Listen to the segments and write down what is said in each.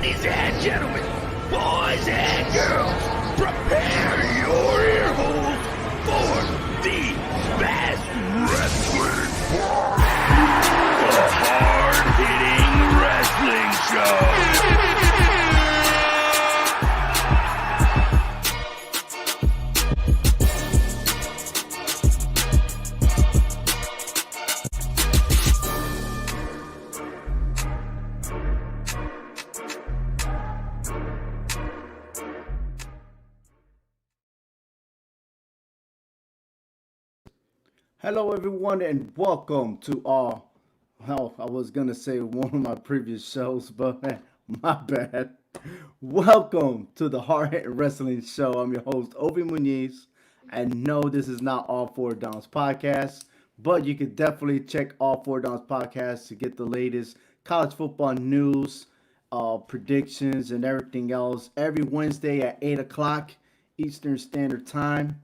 Ladies and gentlemen, boys and girls, prepare your ear holes for the best wrestling the hard-hitting wrestling show. Hello, everyone, and welcome to I was going to say one of my previous shows, but my bad. Welcome to the Hard Hitting Wrestling Show. I'm your host, Obi Muniz. And no, this is not All Four Downs podcast, but you can definitely check All Four Downs podcast to get the latest college football news, predictions, and everything else every Wednesday at 8 o'clock Eastern Standard Time.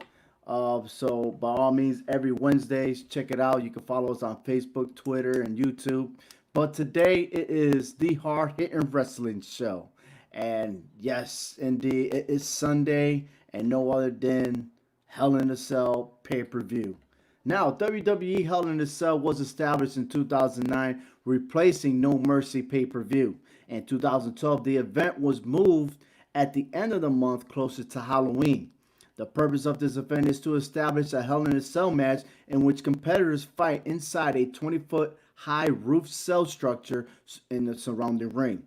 So by all means, every Wednesdays, check it out. You can follow us on Facebook, Twitter, and YouTube. But today it is the Hard Hitting Wrestling Show. And yes, indeed, it is Sunday and no other than Hell in a Cell pay-per-view. Now, WWE Hell in a Cell was established in 2009, replacing No Mercy pay-per-view. In 2012, the event was moved at the end of the month closer to Halloween. The purpose of this event is to establish a Hell in a Cell match in which competitors fight inside a 20-foot high roof cell structure in the surrounding ring.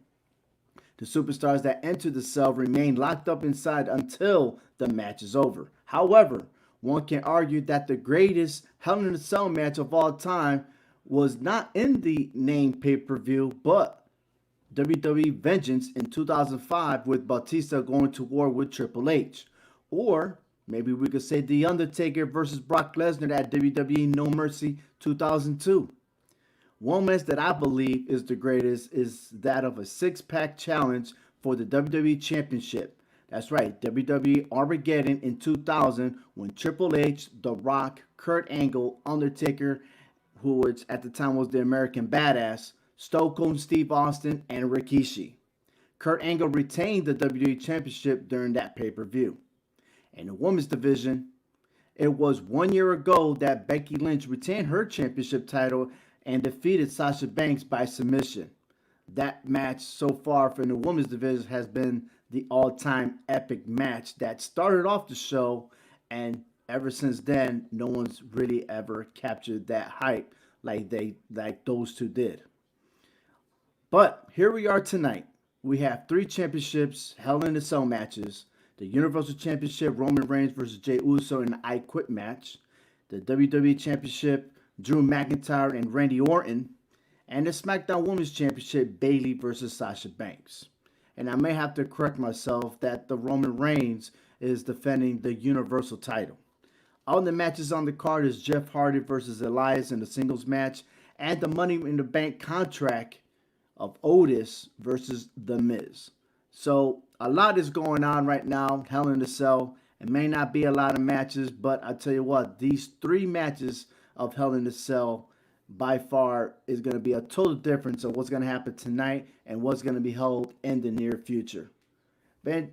The superstars that enter the cell remain locked up inside until the match is over. However, one can argue that the greatest Hell in a Cell match of all time was not in the named pay-per-view, but WWE Vengeance in 2005 with Batista going to war with Triple H. Or maybe we could say The Undertaker versus Brock Lesnar at WWE No Mercy 2002. One match that I believe is the greatest is that of a six-pack challenge for the WWE Championship. That's right, WWE Armageddon in 2000 when Triple H, The Rock, Kurt Angle, Undertaker, who at the time was the American Badass, Stone Cold Steve Austin, and Rikishi. Kurt Angle retained the WWE Championship during that pay-per-view. In the women's division, it was 1 year ago that Becky Lynch retained her championship title and defeated Sasha Banks by submission. That match so far for the women's division has been the all-time epic match that started off the show, and ever since then, no one's really ever captured that hype like those two did. But here we are tonight. We have three championships, Hell in a Cell matches. The Universal Championship, Roman Reigns versus Jey Uso in an I Quit match. The WWE Championship, Drew McIntyre and Randy Orton. And the SmackDown Women's Championship, Bayley versus Sasha Banks. And I may have to correct myself that the Roman Reigns is defending the Universal title. All the matches on the card is Jeff Hardy versus Elias in the singles match. And the Money in the Bank contract of Otis versus The Miz. So a lot is going on right now, Hell in a Cell. It may not be a lot of matches, but I tell you what, these three matches of Hell in a Cell by far is going to be a total difference of what's going to happen tonight and what's going to be held in the near future. Man,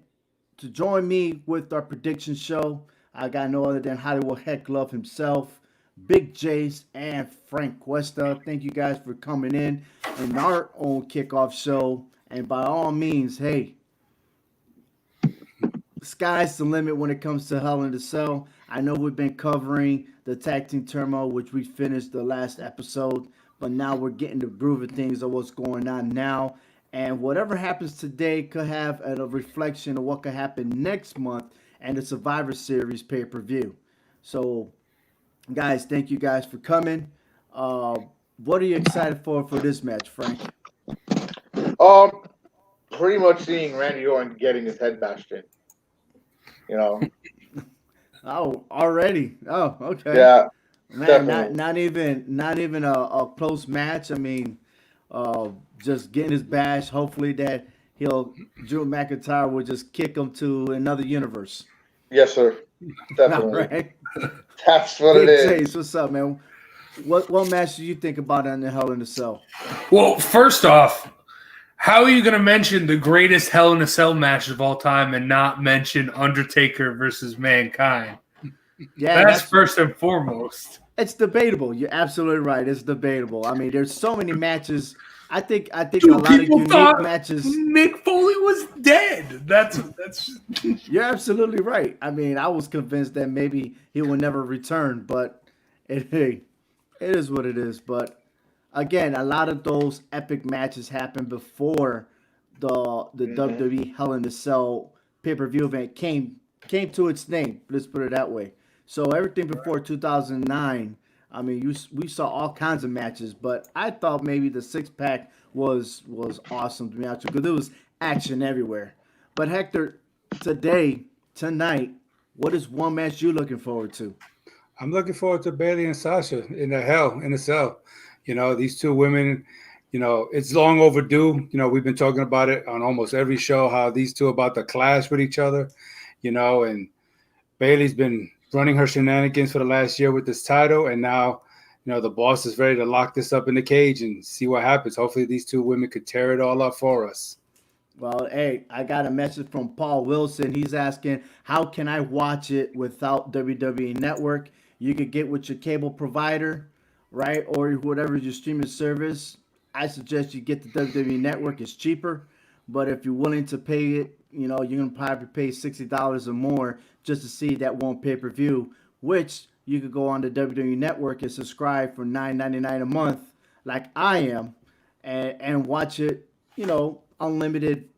to join me with our prediction show, I got no other than Hollywood Heck Love himself, Big Jace, and Frank Cuesta. Thank you guys for coming in our own kickoff show. And by all means, hey, sky's the limit when it comes to Hell in a Cell. I know we've been covering the tag team turmoil, which we finished the last episode, but now we're getting the groove of things of what's going on now. And whatever happens today could have a reflection of what could happen next month and the Survivor Series pay-per-view. So, guys, thank you guys for coming. What are you excited for this match, Frank? Pretty much seeing Randy Orton getting his head bashed in. You know. Oh, already? Oh, okay. Yeah. Man, not even a close match. I mean, just getting his bash. Hopefully that Drew McIntyre will just kick him to another universe. Yes, sir. Definitely. Right? That's what it is. Chase, what's up, man? What match do you think about in the Hell in a Cell? Well, first off, How are you going to mention the greatest Hell in a Cell match of all time and not mention Undertaker versus Mankind? Yeah, That's first and foremost. It's debatable. You're absolutely right. It's debatable. I mean, there's so many matches. I think a Dude, lot of people unique thought matches. Mick Foley was dead. That's. You're absolutely right. I mean, I was convinced that maybe he will never return, but hey, it is what it is. But again, a lot of those epic matches happened before the WWE Hell in the Cell pay-per-view event came to its name. Let's put it that way. So everything before 2009, I mean, we saw all kinds of matches, but I thought maybe the six pack was awesome to be honest, because there was action everywhere. But Hector, tonight, what is one match you looking forward to? I'm looking forward to Bailey and Sasha in the Cell. These two women, it's long overdue. We've been talking about it on almost every show, how these two are about to clash with each other, and Bailey's been running her shenanigans for the last year with this title, and now, the boss is ready to lock this up in the cage and see what happens. Hopefully these two women could tear it all up for us. Well, hey, I got a message from Paul Wilson. He's asking, how can I watch it without WWE Network? You could get with your cable provider, right? Or whatever your streaming service. I suggest you get the WWE Network. It's cheaper. But if you're willing to pay it, you're going to probably pay $60 or more just to see that one pay-per-view, which you could go on the WWE Network and subscribe for $9.99 a month, like I am, and watch it, unlimited,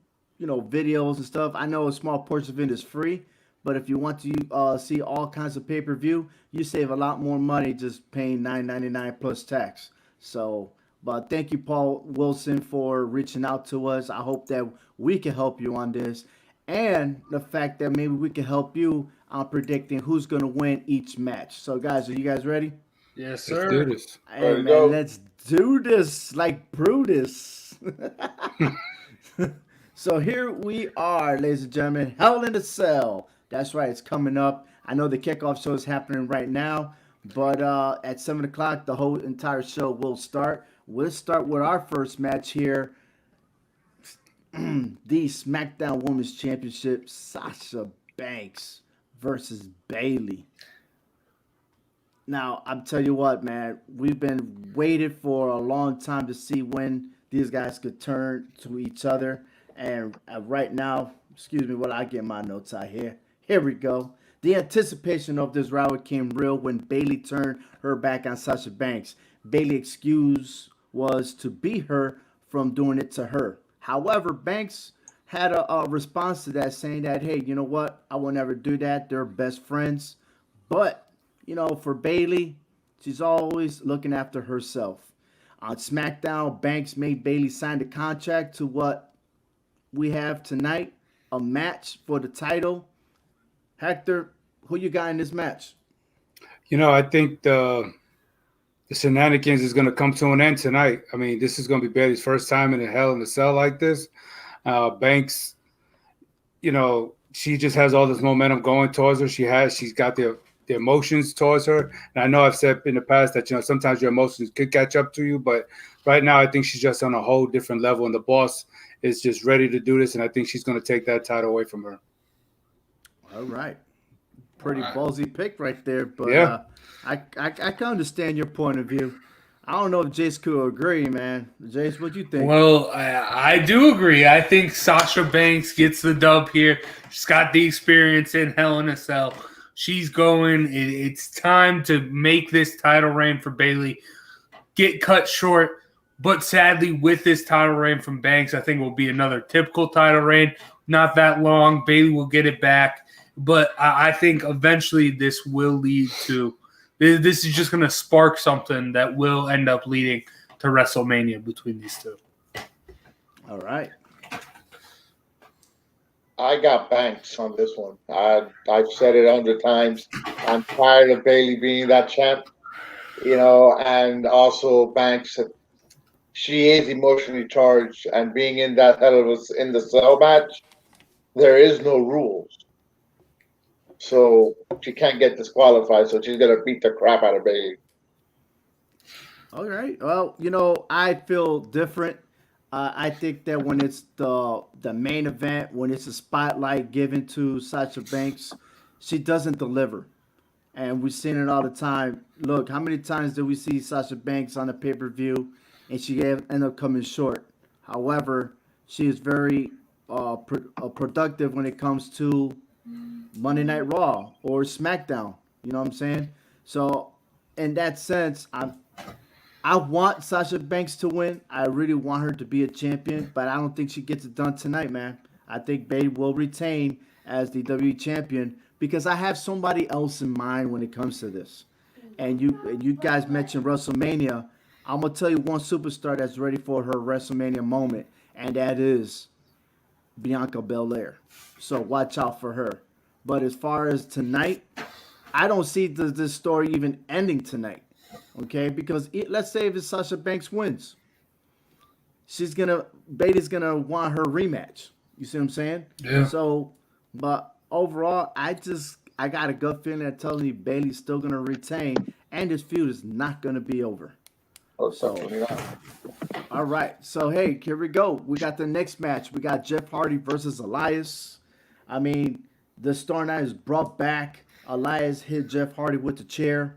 videos and stuff. I know a small portion of it is free, but if you want to see all kinds of pay-per-view, you save a lot more money just paying $9.99 plus tax. So, but thank you, Paul Wilson, for reaching out to us. I hope that we can help you on this, and the fact that maybe we can help you on predicting who's going to win each match. So, guys, are you guys ready? Yes, sir. Let's do this. Hey, man, let's do this like Brutus. So here we are, ladies and gentlemen. Hell in a Cell. That's right, it's coming up. I know the kickoff show is happening right now, but at 7 o'clock, the whole entire show will start. We'll start with our first match here. The SmackDown Women's Championship, Sasha Banks versus Bayley. Now, I'm telling you what, man, we've been waiting for a long time to see when these guys could turn to each other. And right now, excuse me while I get my notes out here. Here we go. The anticipation of this rivalry came real when Bayley turned her back on Sasha Banks. Bayley's excuse was to beat her from doing it to her. However, Banks had a response to that, saying that, hey, you know what? I will never do that. They're best friends. But, for Bayley, she's always looking after herself. On SmackDown, Banks made Bayley sign the contract to what we have tonight, a match for the title. Hector, who you got in this match? I think the shenanigans is going to come to an end tonight. I mean, this is going to be Bayley's first time in a Hell in a Cell like this. Banks, she just has all this momentum going towards her. She's got the emotions towards her. And I know I've said in the past that, sometimes your emotions could catch up to you, but right now I think she's just on a whole different level, and the boss is just ready to do this, and I think she's going to take that title away from her. All right. Pretty ballsy pick right there, but yeah. I can understand your point of view. I don't know if Jace could agree, man. Jace, what do you think? Well, I do agree. I think Sasha Banks gets the dub here. She's got the experience in Hell in a Cell. She's going. It's time to make this title reign for Bayley get cut short. But sadly, with this title reign from Banks, I think it will be another typical title reign. Not that long. Bayley will get it back. But I think eventually this will lead to – this is just going to spark something that will end up leading to WrestleMania between these two. All right. I got Banks on this one. I've said it 100 times. I'm tired of Bayley being that champ, and also Banks – she is emotionally charged, and being in that in the Cell match, there is no rules, so she can't get disqualified. So she's gonna beat the crap out of Bayley. All right. Well, I feel different. I think that when it's the main event, when it's a spotlight given to Sasha Banks, she doesn't deliver, and we've seen it all the time. Look, how many times do we see Sasha Banks on a pay per view, and she end up coming short? However, she is very productive when it comes to Monday Night Raw or SmackDown. You know what I'm saying? So, in that sense, I want Sasha Banks to win. I really want her to be a champion, but I don't think she gets it done tonight, man. I think Bayley will retain as the WWE champion because I have somebody else in mind when it comes to this. And you guys mentioned WrestleMania. I'm gonna tell you one superstar that's ready for her WrestleMania moment, and that is Bianca Belair. So watch out for her. But as far as tonight, I don't see this story even ending tonight. Okay, because let's say if Sasha Banks wins, Bayley's gonna want her rematch. You see what I'm saying? Yeah. So, but overall, I got a gut feeling that tells me Bayley's still gonna retain, and this feud is not gonna be over. Oh, So, definitely not. all right. So hey, here we go. We got the next match. We got Jeff Hardy versus Elias. I mean, the storyline is brought back. Elias hit Jeff Hardy with the chair.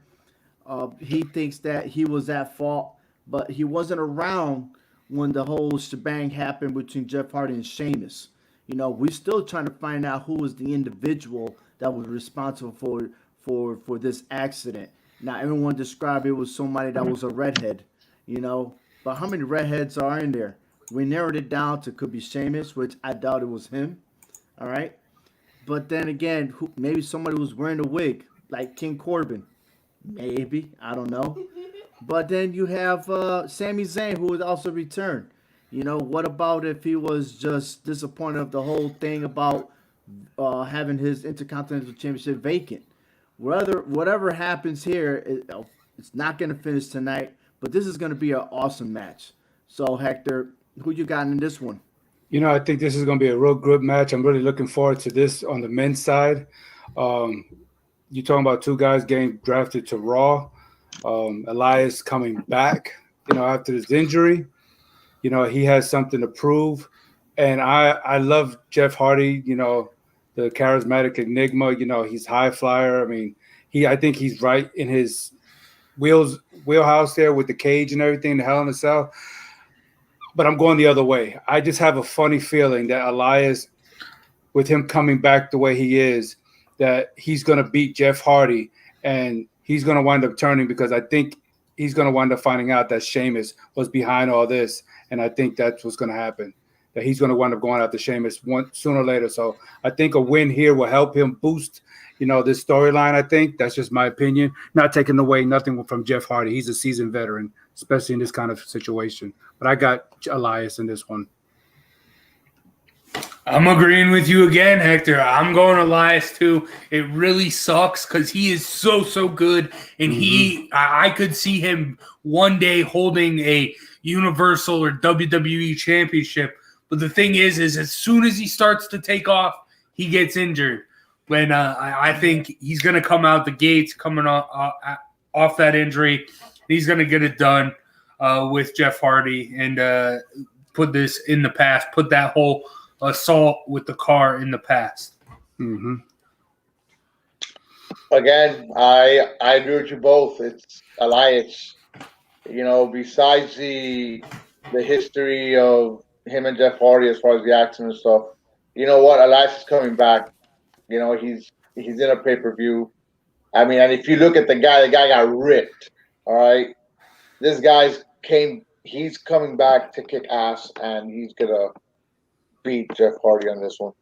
He thinks that he was at fault, but he wasn't around when the whole shebang happened between Jeff Hardy and Sheamus. You know, we're still trying to find out who was the individual that was responsible for this accident. Now, everyone described it was somebody that was a redhead, you know, but how many redheads are in there? We narrowed it down to could be Sheamus, which I doubt it was him. All right, but then again, maybe somebody was wearing a wig like King Corbin. Maybe. I don't know. But then you have Sami Zayn, who would also return. You know, what about if he was just disappointed of the whole thing about having his Intercontinental Championship vacant? Whatever happens here, it's not going to finish tonight, but this is going to be an awesome match. So, Hector, who you got in this one? I think this is going to be a real good match. I'm really looking forward to this on the men's side. You're talking about two guys getting drafted to Raw. Elias coming back, after his injury. He has something to prove. And I love Jeff Hardy, the charismatic enigma. He's high flyer. I mean, I think he's right in his wheelhouse there with the cage and everything, the Hell in a Cell. But I'm going the other way. I just have a funny feeling that Elias, with him coming back the way he is, that he's going to beat Jeff Hardy and he's going to wind up turning, because I think he's going to wind up finding out that Sheamus was behind all this. And I think that's what's going to happen, that he's going to wind up going after Sheamus sooner or later. So I think a win here will help him boost, this storyline. I think that's just my opinion, not taking away nothing from Jeff Hardy. He's a seasoned veteran, especially in this kind of situation. But I got Elias in this one. I'm agreeing with you again, Hector. I'm going Elias too. It really sucks because he is so good, and I could see him one day holding a Universal or WWE Championship. But the thing is as soon as he starts to take off, he gets injured. When I think he's going to come out the gates, coming off that injury, he's going to get it done with Jeff Hardy and put this in the past. Put that whole assault with the car in the past. Mm-hmm. Again, I agree with you both. It's Elias. Besides the history of him and Jeff Hardy as far as the accident and stuff, you know what? Elias is coming back. He's in a pay-per-view. I mean, and if you look at the guy got ripped. All right, this he's coming back to kick ass, and he's gonna beat Jeff Hardy on this one.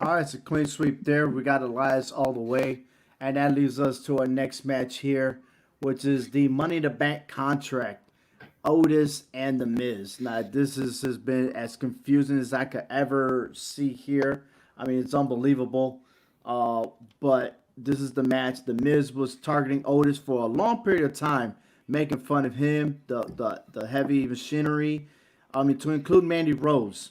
All right, it's a clean sweep there. We got Elias all the way. And that leads us to our next match here, which is the Money in the Bank contract. Otis and The Miz. Now, this has been as confusing as I could ever see here. I mean, it's unbelievable. But this is the match. The Miz was targeting Otis for a long period of time, making fun of him, the heavy machinery. I mean, to include Mandy Rose.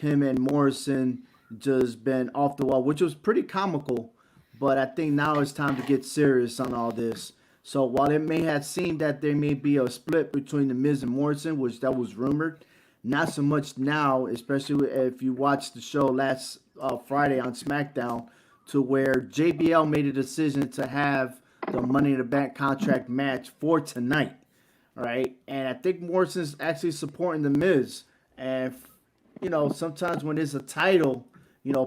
Him and Morrison just been off the wall, which was pretty comical. But I think now it's time to get serious on all this. So while it may have seemed that there may be a split between The Miz and Morrison, which that was rumored, Not so much now, especially if you watched the show last Friday on SmackDown, to where JBL made a decision to have the Money in the Bank contract match for tonight. All right, and I think Morrison's actually supporting the Miz, and sometimes when there's a title,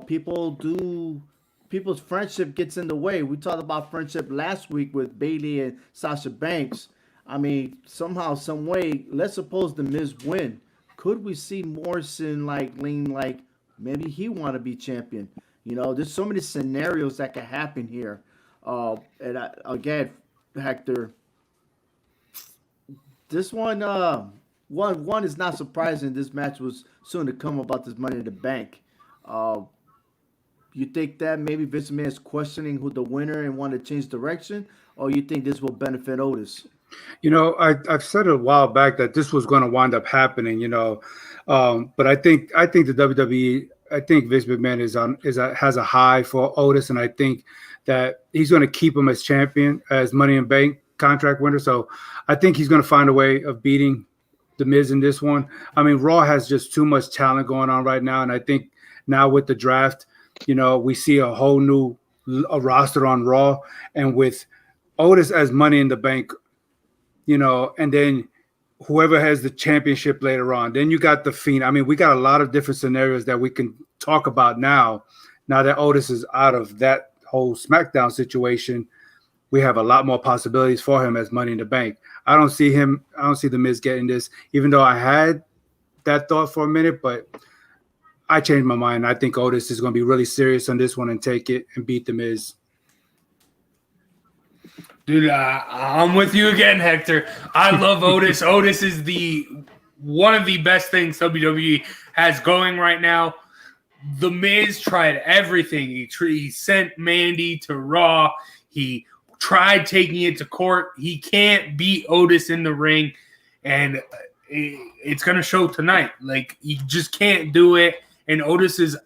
people's friendship gets in the way. We talked about friendship last week with Bailey and Sasha Banks. I mean, somehow, some way, let's suppose the Miz win. Could we see Morrison lean like maybe he want to be champion? There's so many scenarios that could happen here. Again, Hector, this one is not surprising. This match was soon to come about this Money in the Bank. You think that maybe Vince McMahon is questioning who the winner and want to change direction, or you think this will benefit Otis? I've said a while back that this was going to wind up happening. But I think the WWE, I think Vince McMahon has a high for Otis, and I think that he's going to keep him as champion, as Money in Bank contract winner. So I think he's going to find a way of beating the Miz in this one. I mean, Raw has just too much talent going on right now, and I think now with the draft, we see a whole new roster on Raw, and with Otis as Money in the Bank, and then whoever has the championship later on, then you got the Fiend. I mean, we got a lot of different scenarios that we can talk about now that Otis is out of that whole SmackDown situation. We have a lot more possibilities for him as Money in the Bank. I don't see the Miz getting this, even though I had that thought for a minute, but I changed my mind. I think Otis is going to be really serious on this one and take it and beat the Miz. Dude, I'm with you again, Hector. I love Otis. Otis is one of the best things WWE has going right now. The Miz tried everything. He sent Mandy to Raw. He tried taking it to court. He can't beat Otis in the ring, and it's going to show tonight. Like, he just can't do it, and Otis is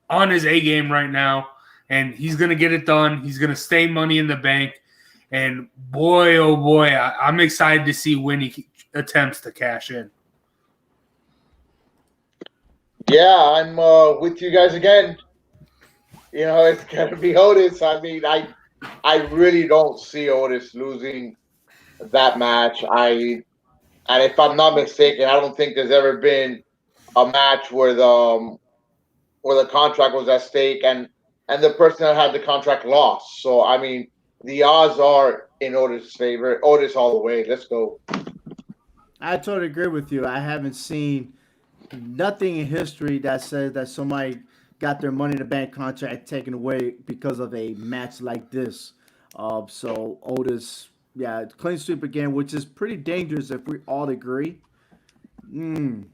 on his A game right now, and he's going to get it done. He's going to stay Money in the Bank. And boy, oh boy, I'm excited to see when he attempts to cash in. Yeah, I'm with you guys again. It's going to be Otis. I mean, I really don't see Otis losing that match. And if I'm not mistaken, I don't think there's ever been a match where the contract was at stake and the person that had the contract lost. So, I mean, the odds are in Otis' favor. Otis all the way. Let's go. I totally agree with you. I haven't seen nothing in history that says that somebody got their Money in the Bank contract taken away because of a match like this. So Otis, yeah, clean sweep again, which is pretty dangerous if we all agree. I'm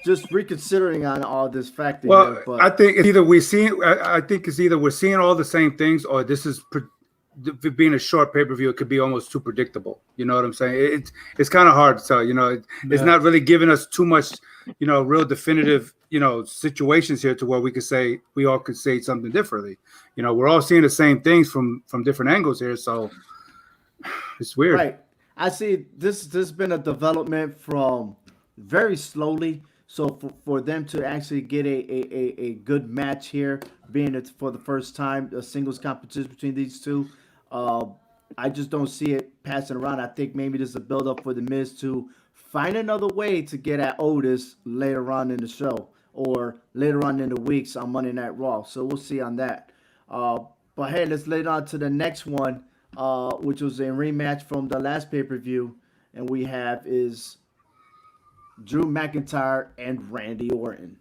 just reconsidering on all this factor. Well, here, but I think it's either we're seeing all the same things, or this is being a short pay-per-view. It could be almost too predictable. You know what I'm saying? It's kind of hard to tell. It's not really giving us too much, real definitive, situations here to where we all could say something differently. We're all seeing the same things from different angles here, so it's weird. Right. I see this has been a development from very slowly. So for them to actually get a good match here, being it for the first time, a singles competition between these two, I just don't see it passing around. I think maybe this is a build-up for the Miz to find another way to get at Otis later on in the show or later on in the weeks on Monday Night Raw. So we'll see on that. But hey, let's lay it on to the next one, which was a rematch from the last pay-per-view, and we have is Drew McIntyre and Randy Orton.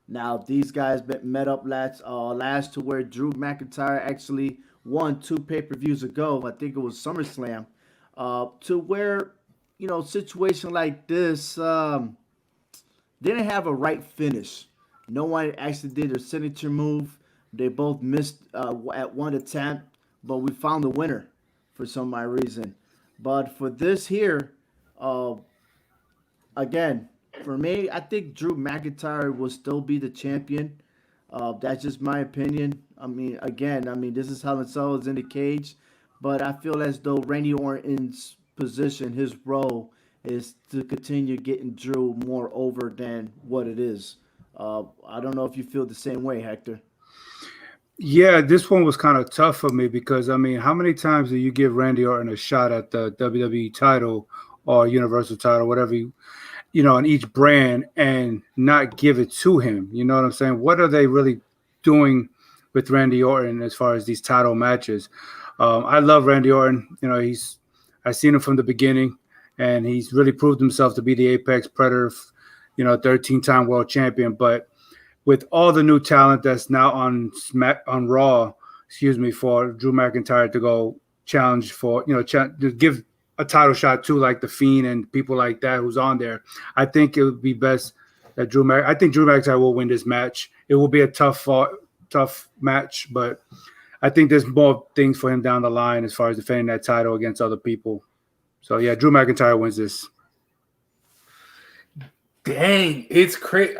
Now, these guys met up last to where Drew McIntyre actually won 2 pay-per-views ago. I think it was SummerSlam. To where, situation like this didn't have a right finish. No one actually did their signature move. They both missed at one attempt, but we found the winner for some odd reason. But for this here, again, for me, I think Drew McIntyre will still be the champion. That's just my opinion. I mean, this is Hell in a Cell is in the cage, but I feel as though Randy Orton's position, his role, is to continue getting Drew more over than what it is. I don't know if you feel the same way, Hector. Yeah, this one was kind of tough for me because I mean, how many times do you give Randy Orton a shot at the WWE title or Universal title, whatever you know, on each brand and not give it to him? You know what I'm saying? What are they really doing with Randy Orton as far as these title matches? I love Randy Orton. You know, I've seen him from the beginning, and he's really proved himself to be the apex predator. You know, 13-time world champion, but with all the new talent that's now on Raw, for Drew McIntyre to go challenge for, to give a title shot to like the Fiend and people like that who's on there. I think it would be best that I think Drew McIntyre will win this match. It will be a tough match, but I think there's more things for him down the line as far as defending that title against other people. So yeah, Drew McIntyre wins this. Dang, it's crazy.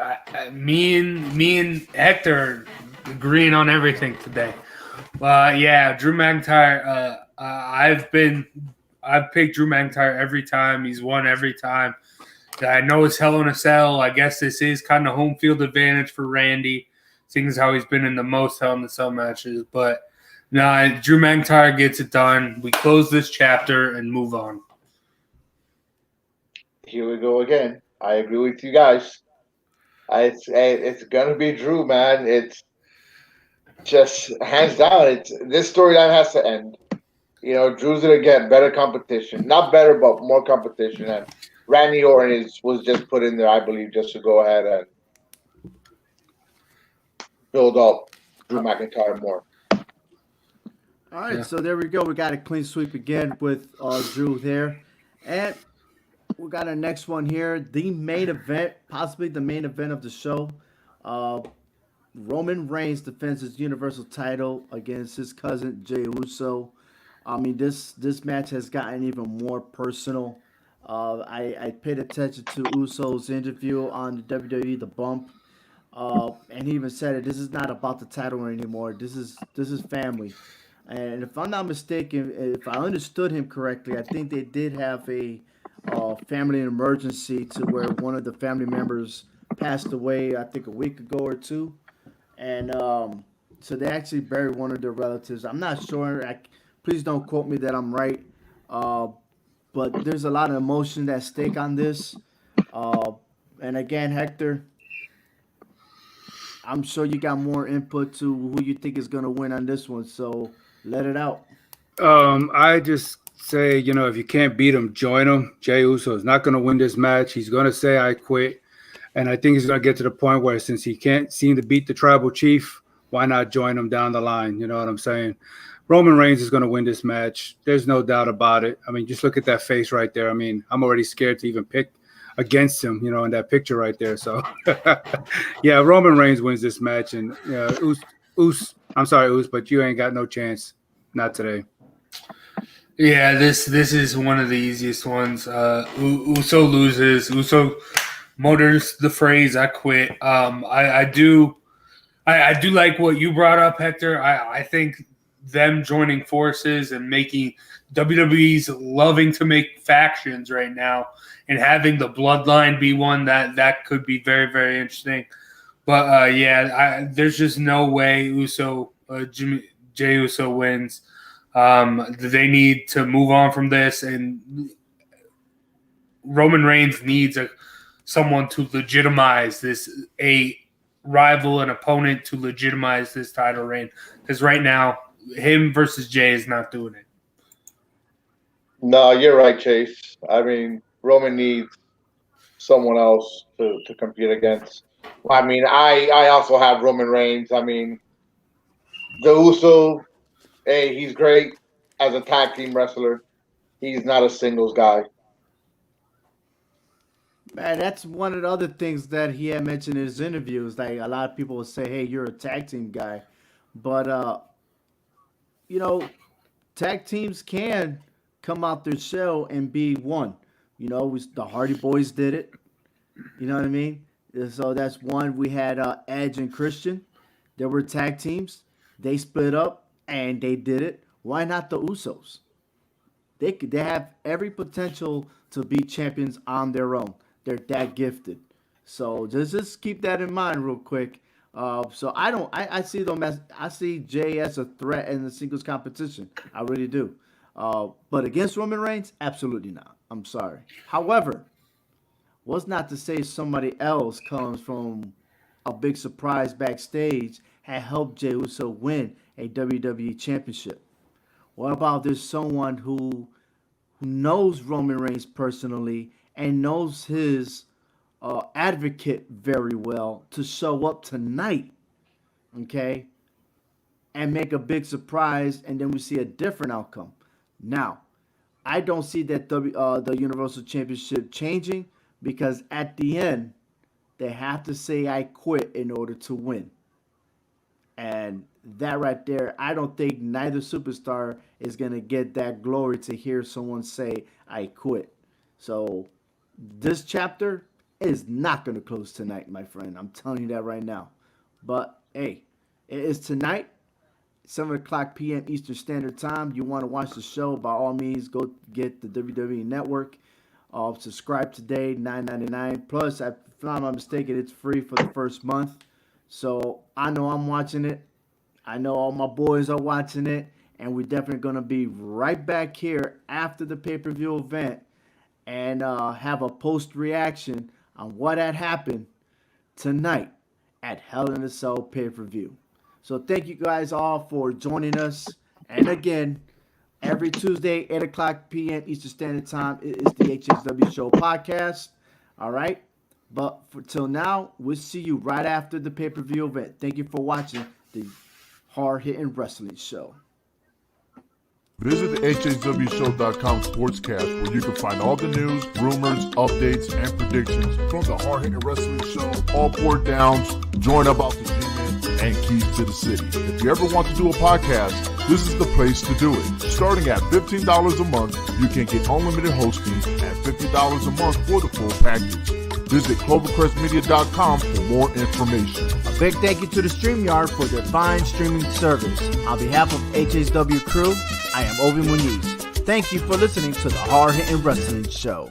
Me and Hector agreeing on everything today. Yeah, Drew McIntyre. I've picked Drew McIntyre every time. He's won every time. I know it's Hell in a Cell. I guess this is kind of home field advantage for Randy, seeing as how he's been in the most Hell in a Cell matches. But no, Drew McIntyre gets it done. We close this chapter and move on. Here we go again. I agree with you guys. It's gonna be Drew, man. It's just hands down. This storyline has to end. You know, Drew's gonna get better competition, not better, but more competition. And Randy Orton was just put in there, I believe, just to go ahead and build up Drew McIntyre more. All right, So there we go. We got a clean sweep again with Drew there, and we got our next one here. The main event, possibly the main event of the show. Roman Reigns defends his Universal title against his cousin Jey Uso. I mean, this match has gotten even more personal. I paid attention to Uso's interview on the WWE The Bump, and he even said it. This is not about the title anymore. This is family. And if I'm not mistaken, if I understood him correctly, I think they did have a family emergency to where one of the family members passed away, I think a week ago or two. And so they actually buried one of their relatives. I'm not sure. Please don't quote me that I'm right. But there's a lot of emotion at stake on this. And again, Hector, I'm sure you got more input to who you think is going to win on this one. So let it out. I just say, if you can't beat him, join him. Jey Uso is not going to win this match. He's going to say, I quit. And I think he's going to get to the point where since he can't seem to beat the tribal chief, why not join him down the line? You know what I'm saying? Roman Reigns is going to win this match. There's no doubt about it. I mean, just look at that face right there. I mean, I'm already scared to even pick against him, in that picture right there. So, yeah, Roman Reigns wins this match. And I'm sorry, Oos, but you ain't got no chance. Not today. Yeah, this is one of the easiest ones. Uso loses. Uso mutters the phrase, I quit. I do like what you brought up, Hector. I think them joining forces and making WWE's loving to make factions right now and having the bloodline be one that could be very, very interesting. But there's just no way Jey Uso wins. They need to move on from this, and Roman Reigns needs someone to legitimize this, a rival, an opponent to legitimize this title reign. Because right now, him versus Jey is not doing it. No, you're right, Chase. I mean, Roman needs someone else to compete against. I mean, I also have Roman Reigns. I mean, the Uso, hey, he's great as a tag team wrestler. He's not a singles guy. Man, that's one of the other things that he had mentioned in his interviews. Like, a lot of people would say, hey, you're a tag team guy. But, tag teams can come out their shell and be one. The Hardy Boys did it. You know what I mean? So that's one. We had Edge and Christian. There were tag teams. They split up and they did it. Why not the Usos? They have every potential to be champions on their own. They're that gifted. So just keep that in mind real quick. So I see Jay as a threat in the singles competition. I really do. But against Roman Reigns, absolutely not. I'm sorry. However, what's not to say somebody else comes from a big surprise backstage and helped Jey Uso win a WWE championship? What about there's someone who knows Roman Reigns personally and knows his advocate very well to show up tonight, okay, and make a big surprise, and then we see a different outcome. Now, I don't see that the Universal Championship changing, because at the end, they have to say I quit in order to win. And that right there, I don't think neither superstar is going to get that glory to hear someone say I quit. So this chapter is not going to close tonight, my friend. I'm telling you that right now. But hey, it is tonight, 7 o'clock p.m. Eastern Standard Time. You want to watch the show, by all means, go get the WWE Network. Subscribe today, $9.99. Plus, if I'm not mistaken, it's free for the first month. So I know I'm watching it. I know all my boys are watching it. And we're definitely going to be right back here after the pay-per-view event and have a post-reaction on what had happened tonight at Hell in a Cell pay-per-view. So thank you guys all for joining us. And again, every Tuesday, 8 o'clock p.m. Eastern Standard Time is the HHW Show podcast. All right? But till now, we'll see you right after the pay-per-view event. Thank you for watching the Hard Hitting Wrestling Show. Visit the HHWShow.com sportscast, where you can find all the news, rumors, updates, and predictions from the Hard Hitting Wrestling Show. All 4 downs, join about the G-Men, and keys to the city. If you ever want to do a podcast, this is the place to do it. Starting at $15 a month, you can get unlimited hosting, and $50 a month for the full package. Visit CloverCrestMedia.com for more information. A big thank you to the StreamYard for their fine streaming service. On behalf of HHW crew, I am Obi Muniz. Thank you for listening to the Hard Hitting Wrestling Show.